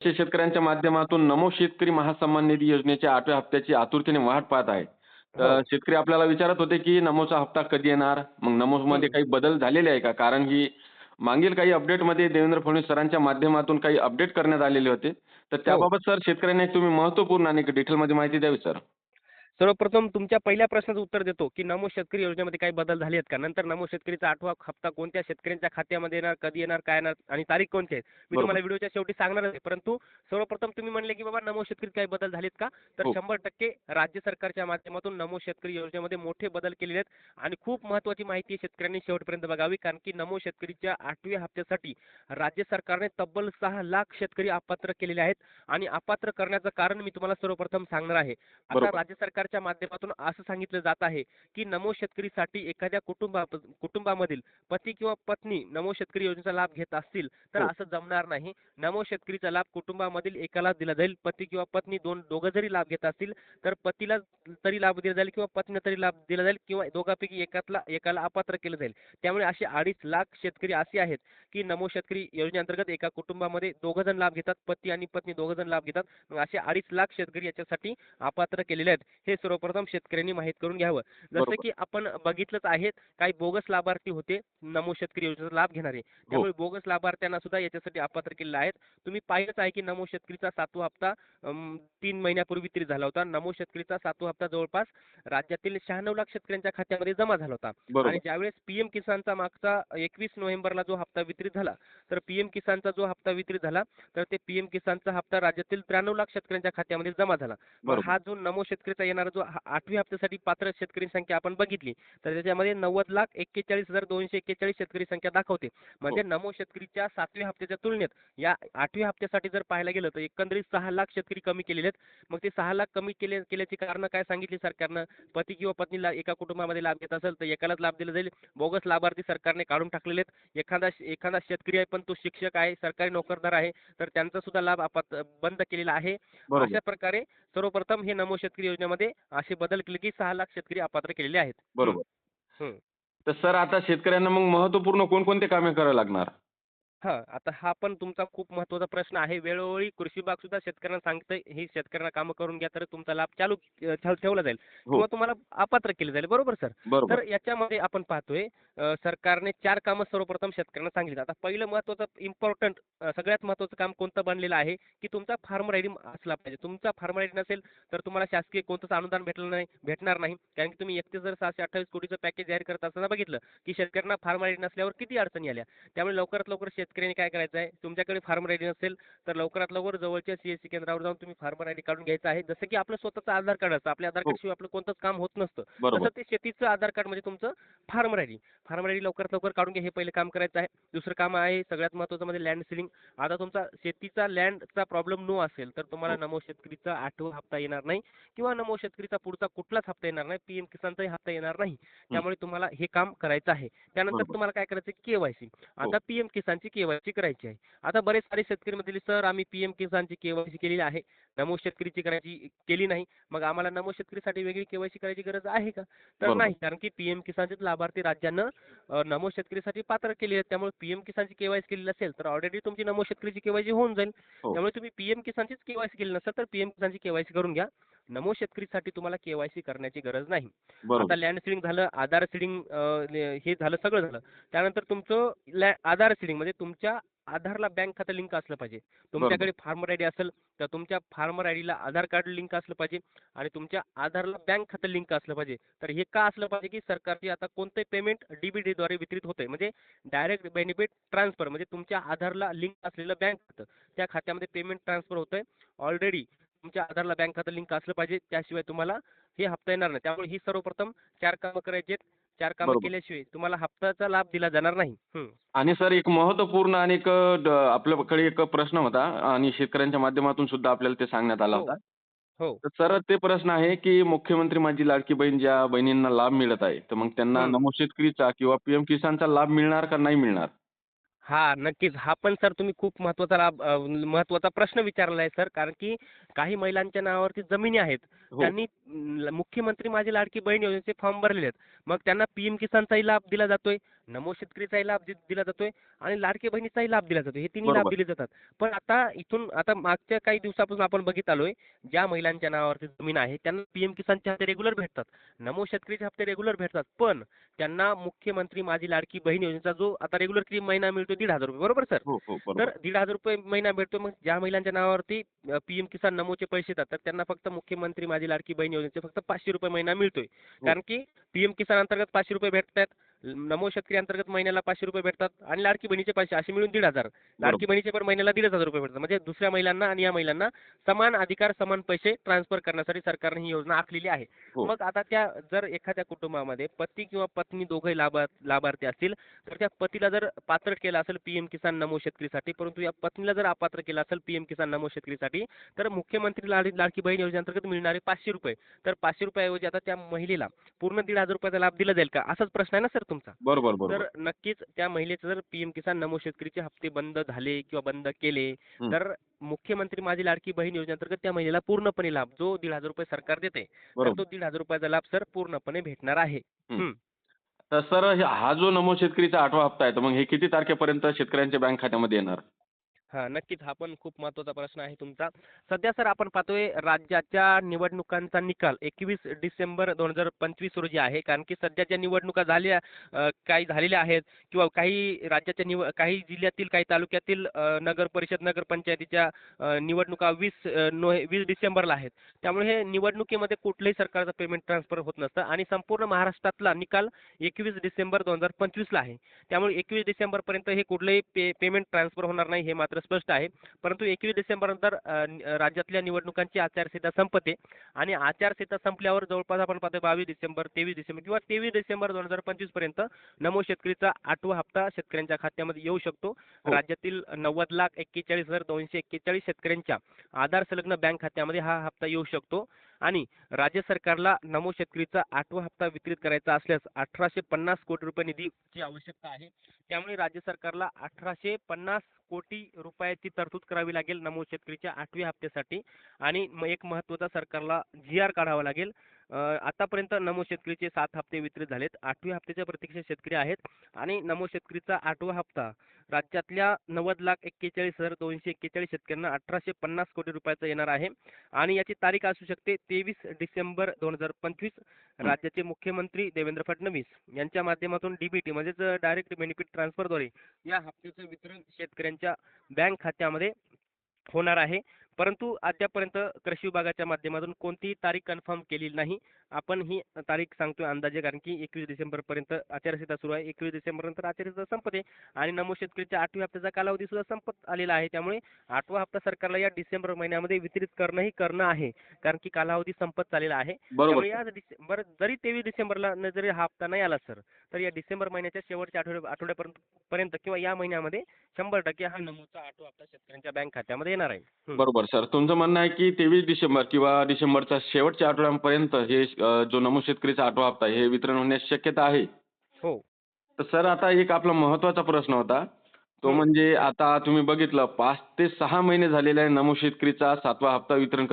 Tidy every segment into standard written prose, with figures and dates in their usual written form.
शेतकऱ्यांच्या माध्यमातून नमो शेतकरी महासन्मान निधी योजनेच्या 8व्या हप्त्याची आतुरतेने वाट पाहत आहे. हो. तर शेतकरी आपल्याला विचारत होते, की नमोचा हप्ता कधी येणार? मग नमोमध्ये हं. काही बदल झालेले आहे का? कारण की मागील काही अपडेटमध्ये देवेंद्र फडणवीस सरांच्या माध्यमातून काही अपडेट करण्यात आलेले होते. तर हो. त्याबाबत सर शेतकऱ्यांना एक तुम्ही महत्त्वपूर्ण आणि डिटेलमध्ये माहिती द्यावी सर. सर्वप्रथम तुमच्या पहिल्या प्रश्नाचं उत्तर देतो, की नमो शेतकरी योजनेमध्ये काही बदल झाले आहेत का? नंतर नमो शेतकरीचा 8वा हप्ता कोणत्या शेतकऱ्यांच्या खात्यामध्ये येणार, कधी येणार, काय येणार आणि तारीख कोणती आहे? मी बरोबर. तुम्हाला व्हिडिओच्या शेवटी सांगणारच आहे. परंतु सर्वप्रथम तुम्ही म्हणले, की बाबा नमो शेतकरीत काही बदल झालेत का? तर हो. 100% राज्य सरकारच्या माध्यमातून नमो शेतकरी योजनेमध्ये मोठे बदल केलेले आहेत आणि खूप महत्त्वाची माहिती शेतकऱ्यांनी शेवटपर्यंत बघावी. कारण की नमो शेतकरीच्या 8व्या हप्त्यासाठी राज्य सरकारने तब्बल 6 लाख शेतकरी अपात्र केलेले आहेत आणि अपात्र करण्याचं कारण मी तुम्हाला सर्वप्रथम सांगणार आहे. आता बरोबर. राज्य सरकारच्या माध्यमातून असं सांगितलं जात आहे, की नमो शेतकरीसाठी एखाद्या कुटुंबामधील पती किंवा पत्नी नमो शेतकरी योजनेचा लाभ घेत असतील, तर हो. असं जमणार नाही. नमो शेतकरीचा लाभ कुटुंबामधील एकाला दिला जाईल. पती किंवा पत्नी दोघं जरी लाभ घेत असतील, तर पतीला तरी लाभ दिला जाईल किंवा पत्नीला तरी लाभ दिला जाईल किंवा दोघांपैकी एकाला अपात्र केलं जाईल. त्यामुळे असे 2.5 लाख शेतकरी असे आहेत, की नमो शेतकरी योजनेअंतर्गत एका कुटुंबामध्ये दोघं जण लाभ घेतात. पती आणि पत्नी दोघं जण लाभ घेतात. मग असे 2.5 लाख शेतकरी याच्यासाठी अपात्र केलेले आहेत. हे सर्वप्रथम शेतकऱ्यांनी माहीत करून घ्यावं. जसं बरोबर. की आपण बघितलंच आहे, काही बोगस लाभार्थी होते नमो शेतकरी योजनेचा लाभ घेणारे. हो. त्यामुळे बोगस लाभार्थ्यांना सुद्धा याच्यासाठी अपात्र केलेलं आहे. तुम्ही पाहिलंच आहे की नमो शेतकरीचा 7वा हप्ता 3 महिन्यापूर्वी वितरित झाला होता. नमो शेतकरीचा 7वा हप्ता जवळपास राज्यातील 96 लाख शेतकऱ्यांच्या खात्यामध्ये जमा झाला होता. आणि बरोबर. ज्यावेळेस पीएम किसानचा मागचा 21 नोव्हेंबरला जो हप्ता वितरित झाला, तर पीएम किसानचा जो हप्ता वितरित झाला, तर ते पीएम किसानचा हप्ता राज्यातील 93 लाख शेतकऱ्यांच्या खात्यामध्ये जमा झाला. मग बरोबर. हा जो नमो शेतकरीचा येणारा जो 8व्या हप्त्यासाठी पात्र शेतकरी संख्या आपण बघितली, तर त्याच्यामध्ये 90,41,241 शेतकरी संख्या दाखवते. हो. म्हणजे नमो शेतकरीच्या 7व्या हप्त्याच्या तुलनेत या 8व्या हप्त्यासाठी जर पाहायला गेलं तर एकंदरीत 6 लाख शेतकरी कमी केलेले आहेत. मग ते 6 लाख कमी केल्याची कारणं काय सांगितली सरकारनं? पती किंवा पत्नीला एका कुटुंबामध्ये लाभ घेत असेल तर एकालाच लाभ दिला जाईल. बोगस लाभार्थी सरकारने काढून टाकलेले आहेत. एखादा शेतकरी आहे पण तो शिक्षक आहे, सरकारी नोकरदार आहे, तर त्यांचा सुद्धा लाभ बंद केलेला आहे. बरोबर. अशा प्रकारे सर्वप्रथम हे नमो शेतकरी योजनेमध्ये असे बदल केले की 6 लाख शेतकरी अपात्र केलेले आहेत. हं, बरोबर. हं. तर सर आता शेतकऱ्यांना मग महत्त्वपूर्ण कोणकोणते कामे करावी लागणार? हां, आता हा पण तुमचा खूप महत्त्वाचा प्रश्न आहे. वेळोवेळी कृषी विभाग सुद्धा शेतकऱ्यांना सांगतंय, ही शेतकऱ्यांना कामं करून घ्या, तर तुमचा लाभ ठेवला जाईल हो. किंवा तुम्हाला अपात्र केलं जाईल. बरोबर सर? बरोबर. तर याच्यामध्ये आपण पाहतोय सरकारने 4 कामं सर्वप्रथम शेतकऱ्यांना सांगितली. आता पहिलं महत्त्वाचं इम्पोर्टंट सगळ्यात महत्त्वाचं काम कोणतं बनलेलं आहे, की तुमचा फार्मर आयडी असला पाहिजे. तुमचा फार्मर आयडी नसेल, तर तुम्हाला शासकीय कोणतंच अनुदान भेटणार नाही. कारण की तुम्ही 31,628 कोटीचं पॅकेज जाहीर करत असताना बघितलं, की शेतकऱ्यांना फार्मर आयडी नसल्यावर किती अडचणी आल्या. त्यामुळे लवकरात लवकर शेतकऱ्यांनी काय करायचं आहे, तुमच्याकडे फार्मर आयडी नसेल, तर लवकरात लवकर जवळच्या सीएससी केंद्रावर जाऊन तुम्ही फार्मर आयडी काढून घ्यायचं आहे. जसं की आपलं स्वतःचं आधार कार्ड असतं. आपल्या आधार हो. कार्डशिवाय आपलं कोणतंच काम होत नसतं. तसं बरोबर. ते शेतीचं आधार कार्ड म्हणजे तुमचं फार्मर आयडी. फार्मर आयडी लवकरात लवकर काढून घ्या. हे पहिलं काम करायचं आहे. दुसरं काम आहे सगळ्यात महत्त्वाचं म्हणजे लँड सीलिंग. आता तुमचा शेतीचा लँडचा प्रॉब्लेम नो असेल, तर तुम्हाला हो. नमो शेतकरीचा 8वा हप्ता येणार नाही किंवा नमो शेतकरीचा पुढचा कुठलाच हप्ता येणार नाही. पीएम किसानचाही हप्ता येणार नाही. हं. त्यामुळे तुम्हाला हे काम करायचं आहे. त्यानंतर बरोबर. तुम्हाला काय करायचं केवायसी. हो. आता पीएम किसानची केवायसी करायची आहे. आता बरेच सारे शेतकरी म्हणतील, "सर आम्ही पीएम किसानची केवायसी केलेली आहे. नमो शेतकरीची केली नाही. मग आम्हाला नमो शेतकरीसाठी वेगळी केवायसी करायची गरज आहे का?" तर बरोबर. नाही. कारण की पीएम किसानचेच लाभार्थी राज्यानं नमो शेतकरीसाठी पात्र केली आहे. त्यामुळे पीएम किसानची केवायसी केलेली असेल, तर ऑलरेडी तुमची नमो शेतकरीची केवायसी होऊन जाईल. हो. त्यामुळे तुम्ही पीएम किसानचीच केवायसी केली नसेल, तर पीएम किसानची केवायसी करून घ्या. नमो शेतकरीसाठी तुम्हाला केवायसी करण्याची गरज नाही. आता बरोबर. लँड सीडिंग झालं, आधार सीडिंग हे झालं, सगळं झालं. त्यानंतर तुमचं आधार सीडिंग म्हणजे तुमच्या आधारला बँक खातं लिंक असलं पाहिजे. बरोबर. तुमच्याकडे फार्मर आयडी असेल, तर तुमच्या फार्मर आयडीला आधार कार्ड लिंक असलं पाहिजे आणि तुमच्या आधारला बँक खातं लिंक असलं पाहिजे. तर हे का असलं पाहिजे, की सरकारची आता कोणतंही पेमेंट डीबीटीद्वारे वितरित होतंय. म्हणजे डायरेक्ट बेनिफिट ट्रान्सफर म्हणजे तुमच्या आधारला लिंक असलेलं बँक खातं, त्या खात्यामध्ये पेमेंट ट्रान्सफर होतंय. ऑलरेडी तुमच्या आधारला बँक खातं लिंक असलं पाहिजे. त्याशिवाय तुम्हाला हे हप्ता येणार नाही. त्यामुळे ही सर्वप्रथम 4 कामं करायची आहेत. 4 कामं बरोबर. केल्याशिवाय तुम्हाला हप्त्याचा लाभ दिला जाणार नाही. हं. आणि सर एक महत्त्वपूर्ण आणि एक आपल्याकडे एक प्रश्न होता आणि शेतकऱ्यांच्या माध्यमातून सुद्धा आपल्याला ते सांगण्यात आला हो, होता. हो. तर सर ते प्रश्न आहे, की मुख्यमंत्री माझी लाडकी बहीण ज्या बहिणींना लाभ मिळत आहे, तर मग त्यांना हं. नमो शेतकरीचा किंवा पीएम किसानचा लाभ मिळणार का नाही मिळणार? हां, नक्कीच. हा पण सर तुम्ही खूप महत्त्वाचा प्रश्न विचारला आहे सर. कारण की काही महिलांच्या नावावरती जमिनी आहेत. हो. त्यांनी मुख्यमंत्री माझी लाडकी बहीण योजनेचे फॉर्म भरलेले आहेत. मग त्यांना पीएम किसानचाही लाभ दिला जातोय, नमो शेतकरीचाही लाभ दिला जातोय आणि लाडकी बहिणीचाही लाभ दिला जातोय. हे तिन्ही लाभ बरोबर. दिले जातात. पण आता मागच्या काही दिवसापासून आपण बघत आलोय, ज्या महिलांच्या नावावरती जमीन आहे त्यांना पीएम किसानचे हप्ते रेग्युलर भेटतात. नमो शेतकरीचे हप्ते रेग्युलर भेटतात. पण त्यांना मुख्यमंत्री माझी लाडकी बहीण योजनेचा जो आता रेग्युलर किती महिना मिळतो ₹1,500 बरोबर सर? हो, हो. तर बरोबर. ₹1,500 महिना भेटतो. मग ज्या महिलांच्या नावावरती पीएम किसान नमोचे पैसे येतात, तर त्यांना फक्त मुख्यमंत्री माझी लाडकी बहीण योजनेचे फक्त ₹500 महिना मिळतोय. हो. कारण की पीएम किसान अंतर्गत ₹500 भेटतात. नमो शेतकरी अंतर्गत महिन्याला ₹500 भेटतात आणि लाडकी बहिणीचे पैसे असे मिळून 1,500. लाडकी बरोबर. बहिणीचे पण महिन्याला ₹1,500 भेटतात. म्हणजे दुसऱ्या महिलांना आणि या महिलांना समान अधिकार, समान पैसे ट्रान्सफर करण्यासाठी सरकारने ही योजना आखलेली आहे. हो. मग आता जर एखाद्या कुटुंबामध्ये पती किंवा पत्नी दोघंही लाभार्थी असतील, तर त्या पतीला जर पात्र केलं असेल पीएम किसान नमो शेतकरीसाठी, परंतु या पत्नीला जर अपात्र केलं असेल पीएम किसान नमो शेतकरीसाठी, तर मुख्यमंत्री लाडकी बहीण योजनेअंतर्गत मिळणारे ₹500, तर ₹500 ऐवजी आता त्या महिलेला पूर्ण ₹1,500 लाभ दिला जाईल का? असाच प्रश्न आहे ना सर तुमचा? बरोबर, तर बरोबर. नक्कीच त्या महिलेचे जर पीएम किसान नमो शेतकरीचे हप्ते बंद झाले किंवा बंद केले, हं. तर मुख्यमंत्री माझी लाडकी बहीण योजनेअंतर्गत त्या महिलेला पूर्णपणे लाभ जो ₹1,500 सरकार देते, तर तो बरोबर. ₹1,500 लाभ सर पूर्णपणे भेटणार आहे. हं. हं. तर सर हा जो नमो शेतकरीचा 8वा हप्ता आहे, तर मग हे किती तारखेपर्यंत शेतकऱ्यांच्या बँक खात्यामध्ये येणार? हां, नक्कीच. हा पण खूप महत्त्वाचा प्रश्न आहे तुमचा. सध्या सर आपण पाहतोय राज्याच्या निवडणुकांचा निकाल 21 डिसेंबर 2025 रोजी आहे. कारण की सध्या ज्या निवडणुका काही झालेल्या आहेत किंवा काही जिल्ह्यातील, काही तालुक्यातील नगर परिषद, नगरपंचायतीच्या निवडणुका 20 डिसेंबरला आहेत. त्यामुळे हे निवडणुकीमध्ये कुठल्याही सरकारचं पेमेंट ट्रान्सफर होत नसतं आणि संपूर्ण महाराष्ट्रातला निकाल 21 डिसेंबर 2025ला आहे. त्यामुळे 21 डिसेंबरपर्यंत हे कुठलंही पेमेंट ट्रान्सफर होणार नाही हे मात्र स्पष्ट आहे. परंतु 21 डिसेंबरनंतर राज्यातल्या निवडणुकांची आचारसंहिता संपते आणि आचारसंहिता संपल्यावर जवळपास आपण पाहतो 22 डिसेंबर, 23 डिसेंबर किंवा 23 डिसेंबर 2025 पर्यंत नमो शेतकरीचा 8वा हप्ता शेतकऱ्यांच्या खात्यामध्ये येऊ शकतो. हो. राज्यातील 90,41,241 शेतकऱ्यांच्या आधार संलग्न बँक खात्यामध्ये हा हप्ता येऊ शकतो आणि राज्य सरकारला नमो शेतकरीचा 8वा हप्ता वितरित करायचा असल्यास 1,850 कोटी रुपये निधीची आवश्यकता आहे. त्यामुळे राज्य सरकारला 1,850 कोटी रुपयाची तरतूद करावी लागेल नमो शेतकरीच्या 8व्या हप्त्यासाठी आणि एक महत्त्वाचा सरकारला जी.आर काढावा लागेल. आतापर्यंत नमो शेतकरीचे 7 हप्ते वितरित झालेत. 8व्या हप्त्याच्या प्रतीक्षेत शेतकरी आहेत आणि नमो शेतकरीचा 8वा हप्ता राज्यातल्या 90,41,241 शेतकऱ्यांना 1,850 कोटी रुपयाचा येणार आहे आणि याची तारीख असू शकते 23 डिसेंबर 2025. हं. राज्याचे मुख्यमंत्री देवेंद्र फडणवीस यांच्या माध्यमातून डीबीटी म्हणजेच डायरेक्ट बेनिफिट ट्रान्सफरद्वारे या हप्त्याचं वितरण शेतकऱ्यांच्या बँक खात्यामध्ये होणार आहे. परंतु अद्यापर्यंत कृषी विभागाच्या माध्यमातून कोणतीही तारीख कन्फर्म केलेली नाही. आपण ही तारीख सांगतोय अंदाजे कारण की 21 डिसेंबरपर्यंत आचारसंहिता सुरू आहे. 21 डिसेंबरनंतर आचारसंहिता संपते आणि नमो शेतकरीच्या 8व्या हप्त्याचा कालावधी सुद्धा संपत आलेला आहे. त्यामुळे 8वा हप्ता सरकारला या डिसेंबर महिन्यामध्ये वितरित करणं आहे. कारण की कालावधी संपत चाललेला आहे. बरोबर. त्यामुळे या डिसेंबर जरी 23 डिसेंबरला जरी हा हप्ता नाही आला सर, तर या डिसेंबर महिन्याच्या शेवटच्या आठवड्यापर्यंत किंवा या महिन्यामध्ये 100% हा नमोचा 8वा हप्ता शेतकऱ्यांच्या बँक खात्यामध्ये येणार आहे. बरोबर सर. तुमचं म्हणणं आहे की 23 डिसेंबर किंवा डिसेंबरच्या शेवटच्या आठवड्यापर्यंत हे जो नमो शेतकरीचा 8वा हप्ता आहे, हे वितरण होण्याची शक्यता आहे. हो. तर सर आता एक आपला महत्त्वाचा प्रश्न होता. तो हं. म्हणजे आता तुम्ही बघितलं 5 ते 6 महिने झालेले आहे नमो शेतकरीचा 7वा हप्ता वितरण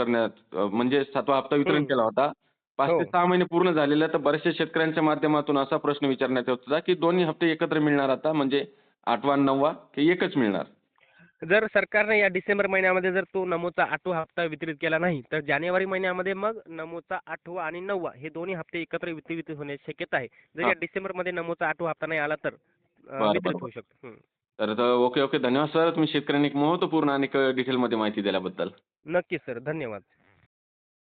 म्हणजे 7वा हप्ता वितरण हं. केला होता. 5 हो. ते 6 महिने पूर्ण झालेले आहेत. तर बऱ्याचशा शेतकऱ्यांच्या माध्यमातून असा प्रश्न विचारण्यात येत होता की दोन्ही हप्ते एकत्र मिळणार आता म्हणजे 8वा आणि 9वा की एकच मिळणार? जर सरकारने या डिसेंबर महिन्यामध्ये जर तो नमोचा 8वा हप्ता वितरित केला नाही, तर जानेवारी महिन्यामध्ये मग नमोचा 8वा आणि 9वा हे दोन्ही हप्ते एकत्र वितरित होण्याची शक्यता आहे. जर हां. या डिसेंबरमध्ये नमोचा 8वा हप्ता नाही आला तर बरं, वितरित बरं, होऊ बरं. शकतो. हं. तर ओके, ओके. धन्यवाद सर. तुम्ही शेतकऱ्यांना एक महत्त्वपूर्ण आणि डिटेलमध्ये माहिती दिल्याबद्दल. नक्कीच सर. धन्यवाद.